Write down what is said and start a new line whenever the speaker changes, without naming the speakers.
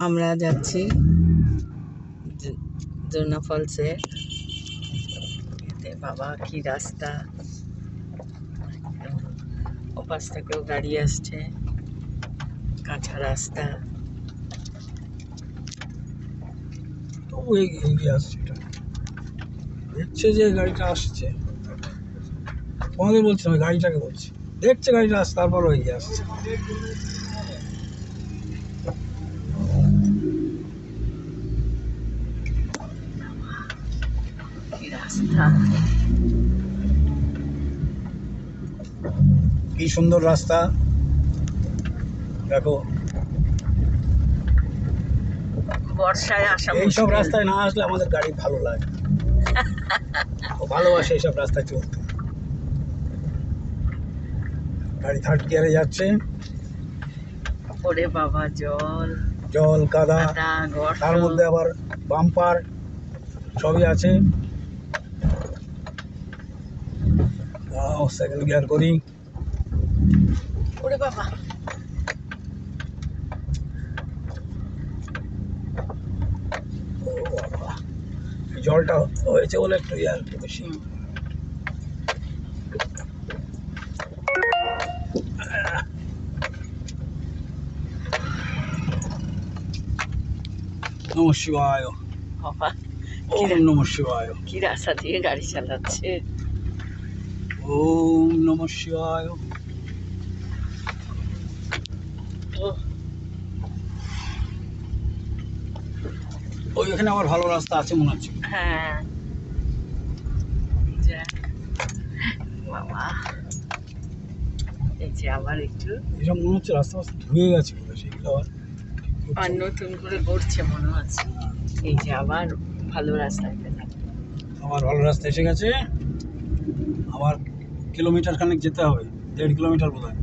আমরা যাচ্ছি ঝর্ণা ফলসে। বাবা কি রাস্তা, ওপাশ থেকেও গাড়ি আসছে, কাঁচা রাস্তা।
তবু এগিয়ে আসছে, এটা দেখছে যে গাড়িটা আসছে। তোমাদের বলছি না, গাড়িটাকে বলছি, দেখছে গাড়িটা আসছে, তারপরও এগিয়ে আসছে।
কি রাস্তা,
কি সুন্দর রাস্তা দেখো।
বর্ষায় আসা
এইসব
মুশকিল।
রাস্তায় না আসলে আমাদের গাড়ি ভালো লাগে, ও ভালোবাসে এইসব রাস্তায় চলতে। গাড়ি থার্ড গিয়ারে যাচ্ছে,
ওরে বাবা জল
জল কাদা,
কাদা গর্ত।
তার মধ্যে আবার বাম্পার সবই আছে। সেকেন্ড গিয়ার করি।
ওরে বাবা,
ও বাবা, এই জলটা হয়েছে বলে একটু ইয়ার একটু বেশি। নমঃ শিবায়,
বাবা
ওম নমঃ শিবায়,
কি রাস্তা দিয়ে গাড়ি চালাচ্ছে।
ওম নমঃ শিবায়। ওইখানে আবার ভালো রাস্তা আছে মনে হচ্ছে।
হ্যাঁ যাক বাবা, এই যে আবার একটু
এসব মনে হচ্ছে রাস্তা ধুয়ে গেছে বলে সেগুলো আবার
আর নতুন করে গড়ছে মনে হচ্ছে। এই যে আবার ভালো রাস্তায় পেলাম।
আবার ভালো রাস্তা এসে গেছে। আবার কিলোমিটার খানেক যেতে হবে, 1.5 কিলোমিটার বোধ হয়।